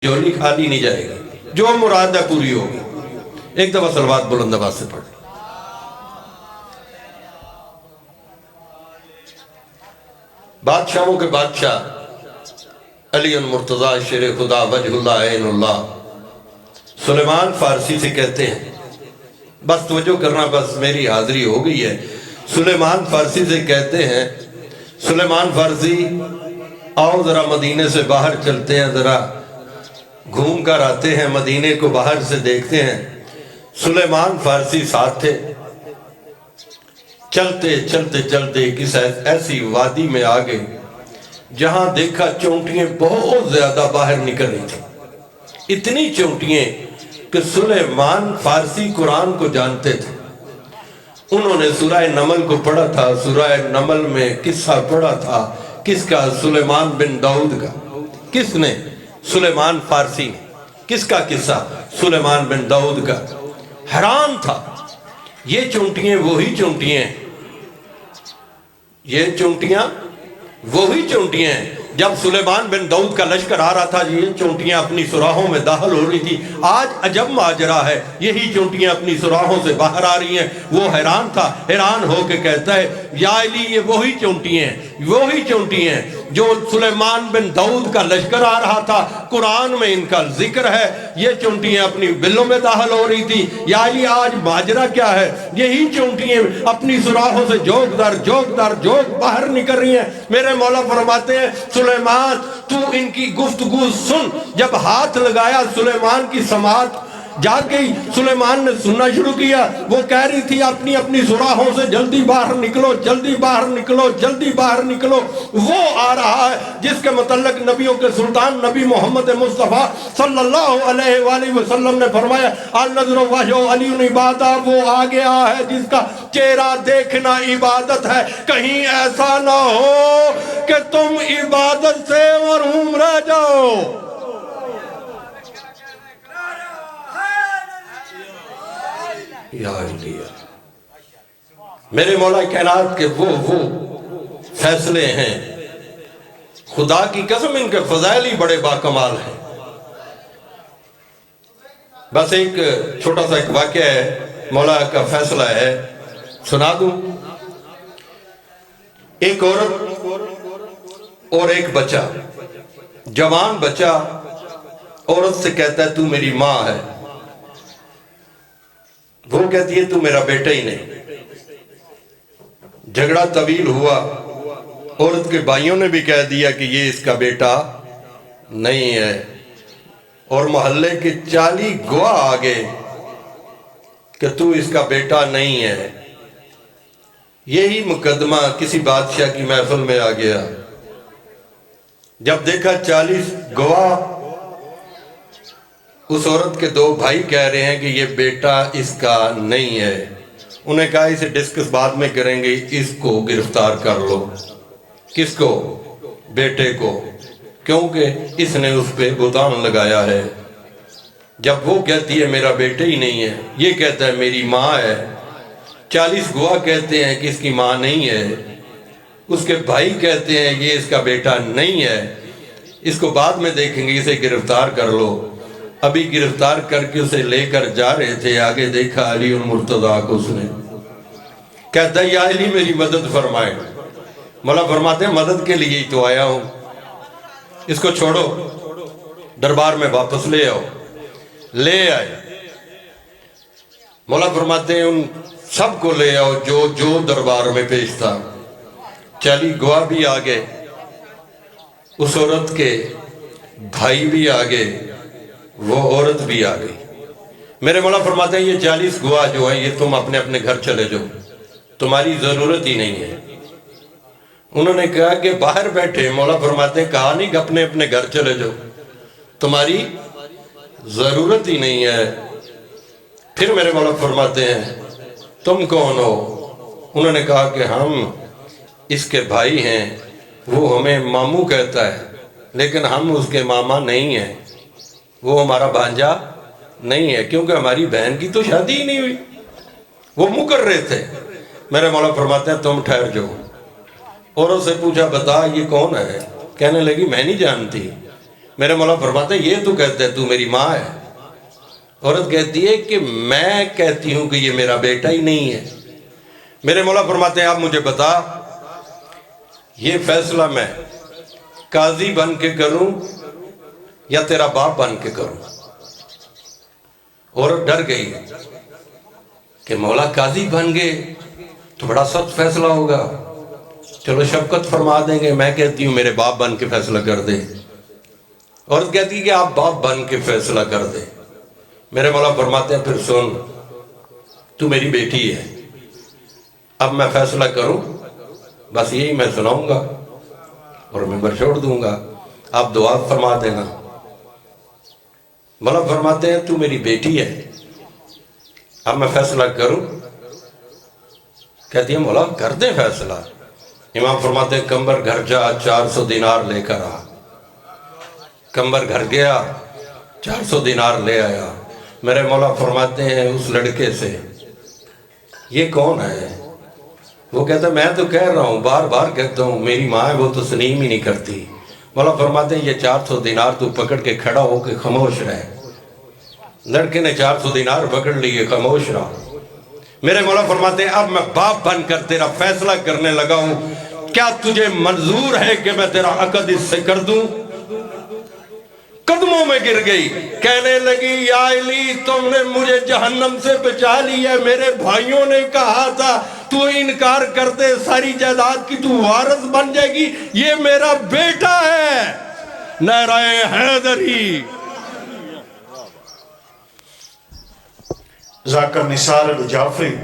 جھولی خالی نہیں جائے گی، جو مراد ہے پوری ہوگی۔ ایک دفعہ صلوات بلند آواز سے پڑھ۔ بادشاہوں کے بادشاہ علی المرتضیٰ شیر خدا وجہ اللہ عین اللہ سلیمان فارسی سے کہتے ہیں، بس توجہ کرنا، بس میری حاضری ہو گئی ہے۔ سلیمان فارسی سے کہتے ہیں، سلیمان فارسی آؤ ذرا مدینے سے باہر چلتے ہیں، ذرا گھوم کر آتے ہیں، مدینے کو باہر سے دیکھتے ہیں۔ سلیمان فارسی ساتھ تھے، چلتے چلتے چلتے کس ایسی وادی میں آگے جہاں دیکھا چونٹیاں بہت زیادہ باہر نکل رہی تھیں، اتنی چونٹیاں کہ سلیمان فارسی قرآن کو جانتے تھے۔ انہوں نے سورہ نمل کو پڑھا تھا، سورہ نمل میں قصہ پڑھا تھا، کس کا؟ سلیمان بن داؤد کا۔ کس نے؟ سلیمان فارسی نے۔ کس کا قصہ؟ سلیمان بن داؤد کا۔ حیران تھا، یہ چونٹیاں وہی چونٹیاں ہیں، یہ چونٹیاں وہی چونٹیاں ہیں جب سلیمان بن داؤد کا لشکر آ رہا تھا، یہ چونٹیاں اپنی سوراخوں میں داخل ہو رہی تھی۔ آج عجب ماجرا ہے، یہی چونٹیاں اپنی سوراخوں سے باہر آ رہی ہیں۔ وہ حیران تھا، حیران ہو کے کہتا ہے، یا علی یہ وہی چونٹیاں ہیں، وہی چونٹیاں ہیں جو سلیمان بن داؤد کا لشکر آ رہا تھا، قرآن میں ان کا ذکر ہے، یہ چونٹیاں اپنی بلوں میں داخل ہو رہی تھی۔ یا علی آج ماجرا کیا ہے؟ یہی چونٹیاں اپنی سوراخوں سے جوک در جوک در جوک باہر نکل رہی ہیں۔ میرے مولا فرماتے ہیں، سلیمان تو ان کی گفتگو سن۔ جب ہاتھ لگایا سلیمان کی سماعت جاگ گئی، سلیمان نے سننا شروع کیا۔ وہ کہہ رہی تھی اپنی اپنی سوراخوں سے جلدی باہر نکلو، جلدی باہر نکلو، جلدی باہر نکلو۔ وہ آ رہا ہے جس کے متعلق نبیوں کے سلطان نبی محمد مصطفیٰ صلی اللہ علیہ وآلہ وسلم نے فرمایا، النظر وجہ علی عبادہ، وہ آ گیا ہے جس کا چہرہ دیکھنا عبادت ہے۔ کہیں ایسا نہ ہو کہ تم عبادت سے محروم رہ جاؤ۔ یا علی، میرے مولا کائنات کے وہ فیصلے ہیں، خدا کی قسم ان کے فضائل ہی بڑے باکمال ہیں۔ بس ایک چھوٹا سا ایک واقعہ ہے، مولا کا فیصلہ ہے، سنا دوں۔ ایک عورت اور ایک بچہ، جوان بچہ عورت سے کہتا ہے تو میری ماں ہے، وہ کہتی ہے تو میرا بیٹا ہی نہیں۔ جھگڑا طویل ہوا، عورت کے بھائیوں نے بھی کہہ دیا کہ یہ اس کا بیٹا نہیں ہے، اور محلے کے 40 گواہ آگے کہ تو اس کا بیٹا نہیں ہے۔ یہی مقدمہ کسی بادشاہ کی محفل میں آ گیا، جب دیکھا 40 گواہ اس عورت کے 2 بھائی کہہ رہے ہیں کہ یہ بیٹا اس کا نہیں ہے۔ انہیں کہا اسے ڈسکس بعد میں کریں گے، اس کو گرفتار کر لو۔ کس کو؟ بیٹے کو، کیونکہ اس نے اس پہ بہتان لگایا ہے۔ جب وہ کہتی ہے میرا بیٹا ہی نہیں ہے، یہ کہتا ہے میری ماں ہے، 40 گواہ کہتے ہیں کہ اس کی ماں نہیں ہے، اس کے بھائی کہتے ہیں یہ اس کا بیٹا نہیں ہے، اس کو بعد میں دیکھیں گے، اسے گرفتار کر لو۔ ابھی گرفتار کر کے اسے لے کر جا رہے تھے، آگے دیکھا علی المرتضیٰ کو، اس نے کہتا ہے یا علی میری مدد فرمائے۔ مولا فرماتے ہیں مدد کے لیے ہی تو آیا ہوں، اس کو چھوڑو، دربار میں واپس لے آؤ۔ لے آئے، مولا فرماتے ہیں ان سب کو لے آؤ جو دربار میں پیش تھا۔ 40 گواہ بھی آگے، اس عورت کے بھائی بھی آگے، وہ عورت بھی آ گئی۔ میرے مولا فرماتے ہیں یہ 40 گواہ جو ہیں یہ تم اپنے اپنے گھر چلے جاؤ، تمہاری ضرورت ہی نہیں ہے۔ انہوں نے کہا کہ باہر بیٹھے، مولا فرماتے ہیں کہا نہیں کہ اپنے اپنے گھر چلے جاؤ، تمہاری ضرورت ہی نہیں ہے۔ پھر میرے مولا فرماتے ہیں تم کون ہو؟ انہوں نے کہا کہ ہم اس کے بھائی ہیں، وہ ہمیں ماموں کہتا ہے، لیکن ہم اس کے ماما نہیں ہیں، وہ ہمارا بھانجا نہیں ہے، کیونکہ ہماری بہن کی تو شادی ہی نہیں ہوئی۔ وہ مکر رہے تھے۔ میرے مولا فرماتے ہیں تم ٹھہر جاؤ۔ عورت سے پوچھا بتا یہ کون ہے؟ کہنے لگی میں نہیں جانتی۔ میرے مولا فرماتے ہیں یہ تو کہتے تو میری ماں ہے. عورت کہتی ہے کہ میں کہتی ہوں کہ یہ میرا بیٹا ہی نہیں ہے. میرے مولا فرماتے ہیں آپ مجھے بتا یہ فیصلہ میں قاضی بن کے کروں یا تیرا باپ بن کے کروں. عورت ڈر گئی کہ مولا قاضی بن گئے تو بڑا سخت فیصلہ ہوگا, چلو شفقت فرما دیں گے. میں کہتی ہوں میرے باپ بن کے فیصلہ کر دے. عورت کہتی ہے کہ آپ باپ بن کے فیصلہ کر دے. میرے مولا فرماتے ہیں پھر سن, تو میری بیٹی ہے, اب میں فیصلہ کروں بس یہی میں سناؤں گا اور ممبر چھوڑ دوں گا, آپ دعا فرما دینا. مولا فرماتے ہیں تو میری بیٹی ہے, اب میں فیصلہ کروں. کہتی ہے مولا کر دیں فیصلہ. امام فرماتے ہیں کمبر گھر جا 400 دینار لے کر آ. کمبر گھر گیا 400 دینار لے آیا. میرے مولا فرماتے ہیں اس لڑکے سے یہ کون ہے؟ وہ کہتا ہے میں تو کہہ رہا ہوں, بار بار کہتا ہوں میری ماں ہے, وہ تو تسلیم ہی نہیں کرتی. مولا فرماتے ہیں یہ 400 دینار تو پکڑ کے کھڑا ہو کے خاموش رہے. لڑکے نے 400 دینار پکڑ لیے, خاموش رہا. میرے مولا فرماتے ہیں اب میں باپ بن کر تیرا فیصلہ کرنے لگا ہوں, کیا تجھے منظور ہے کہ میں تیرا عقد اس سے کر دوں؟ قدموں میں گر گئی, کہنے لگی یا علی تم نے مجھے جہنم سے بچا لیا. میرے بھائیوں نے کہا تھا تو انکار کرتے ساری جائیداد کی تو وارث بن جائے گی, یہ میرا بیٹا ہے. نعرہ حیدری. ذاکر نثار الجعفری